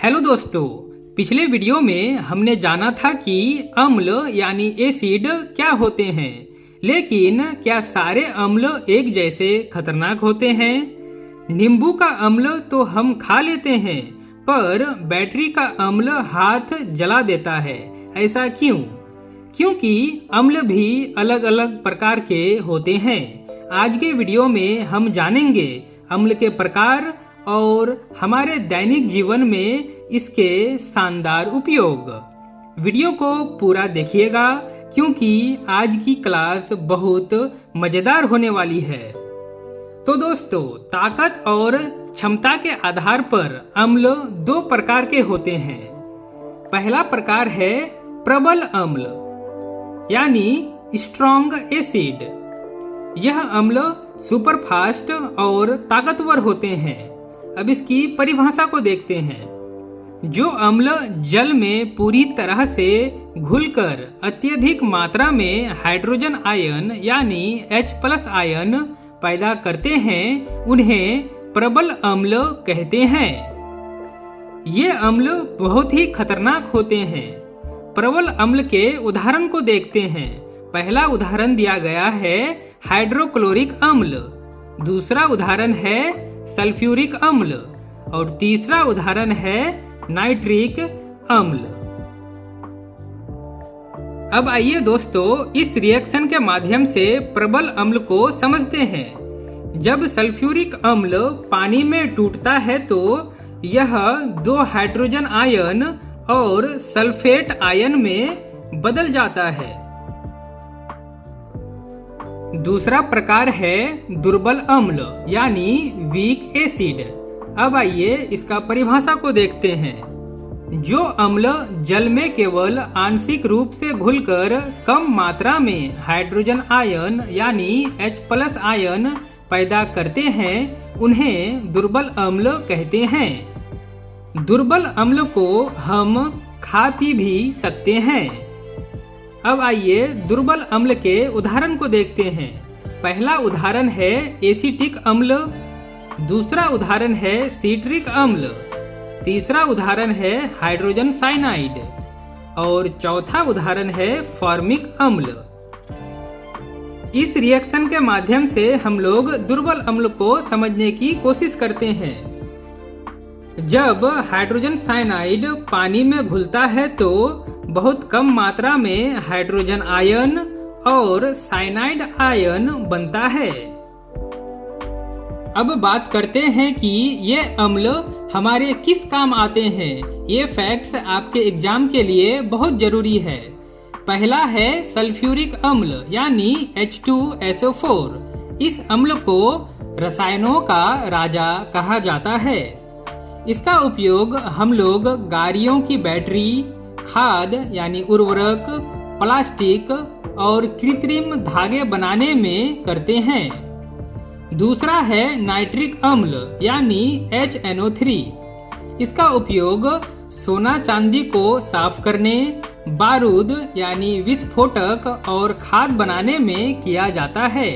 Hello दोस्तों, पिछले video में हमने जाना था कि अम्ल यानी एसिड क्या होते हैं, लेकिन क्या सारे अम्ल एक जैसे खतरनाक होते हैं? नींबू का अम्ल तो हम खा लेते हैं, पर बैटरी का अम्ल हाथ जला देता है। ऐसा क्यों? क्योंकि अम्ल भी अलग अलग प्रकार के होते हैं। आज के वीडियो में हम जानेंगे अम्ल के प्रकार और हमारे दैनिक जीवन में इसके शानदार उपयोग। वीडियो को पूरा देखिएगा क्योंकि आज की क्लास बहुत मजेदार होने वाली है। तो दोस्तों, ताकत और क्षमता के आधार पर अम्ल दो प्रकार के होते हैं। पहला प्रकार है प्रबल अम्ल यानी स्ट्रॉन्ग एसिड। यह अम्ल सुपरफास्ट और ताकतवर होते हैं। अब इसकी परिभाषा को देखते हैं। जो अम्ल जल में पूरी तरह से घुलकर अत्यधिक मात्रा में हाइड्रोजन आयन यानी H+ आयन पैदा करते हैं, उन्हें प्रबल अम्ल कहते हैं। ये अम्ल बहुत ही खतरनाक होते हैं। प्रबल अम्ल के उदाहरण को देखते हैं। पहला उदाहरण दिया गया है हाइड्रोक्लोरिक अम्ल, दूसरा उदाहरण है सल्फ्यूरिक अम्ल और तीसरा उदाहरण है नाइट्रिक अम्ल। अब आइए दोस्तों, इस रिएक्शन के माध्यम से प्रबल अम्ल को समझते हैं। जब सल्फ्यूरिक अम्ल पानी में टूटता है तो यह 2 हाइड्रोजन आयन और सल्फेट आयन में बदल जाता है। दूसरा प्रकार है दुर्बल अम्ल यानी वीक एसिड। अब आइए इसका परिभाषा को देखते हैं। जो अम्ल जल में केवल आंशिक रूप से घुलकर कम मात्रा में हाइड्रोजन आयन यानी H+ आयन पैदा करते हैं, उन्हें दुर्बल अम्ल कहते हैं। दुर्बल अम्ल को हम खा पी भी सकते हैं। अब आइए दुर्बल अम्ल के उदाहरण को देखते हैं। पहला उदाहरण है एसिटिक अम्ल, दूसरा उदाहरण है सिट्रिक अम्ल, तीसरा उदाहरण है हाइड्रोजन साइनाइड और चौथा उदाहरण है फॉर्मिक अम्ल। इस रिएक्शन के माध्यम से हम लोग दुर्बल अम्ल को समझने की कोशिश करते हैं। जब हाइड्रोजन साइनाइड पानी में घुलता है तो बहुत कम मात्रा में हाइड्रोजन आयन और साइनाइड आयन बनता है। अब बात करते हैं कि ये अम्ल हमारे किस काम आते हैं। ये फैक्ट्स आपके एग्जाम के लिए बहुत जरूरी है। पहला है सल्फ्यूरिक अम्ल यानी H2SO4। इस अम्ल को रसायनों का राजा कहा जाता है। इसका उपयोग हम लोग गाड़ियों की बैटरी, खाद यानी उर्वरक, प्लास्टिक और कृत्रिम धागे बनाने में करते हैं। दूसरा है नाइट्रिक अम्ल यानी HNO3। इसका उपयोग सोना चांदी को साफ करने, बारूद यानी विस्फोटक और खाद बनाने में किया जाता है।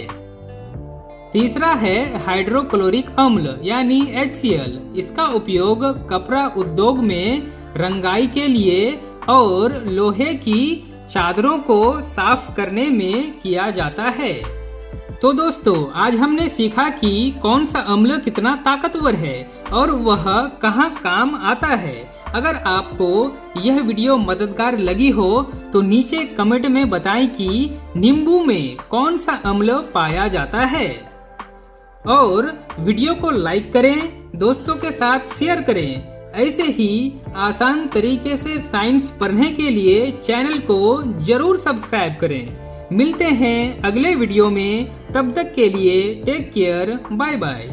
तीसरा है हाइड्रोक्लोरिक अम्ल यानी HCl। इसका उपयोग कपड़ा उद्योग में रंगाई के लिए और लोहे की चादरों को साफ करने में किया जाता है। तो दोस्तों, आज हमने सीखा कि कौन सा अम्ल कितना ताकतवर है और वह कहाँ काम आता है। अगर आपको यह वीडियो मददगार लगी हो तो नीचे कमेंट में बताएं कि नींबू में कौन सा अम्ल पाया जाता है। और वीडियो को लाइक करें, दोस्तों के साथ शेयर करें। ऐसे ही आसान तरीके से साइंस पढ़ने के लिए चैनल को जरूर सब्सक्राइब करें। मिलते हैं अगले वीडियो में, तब तक के लिए टेक केयर, बाय बाय।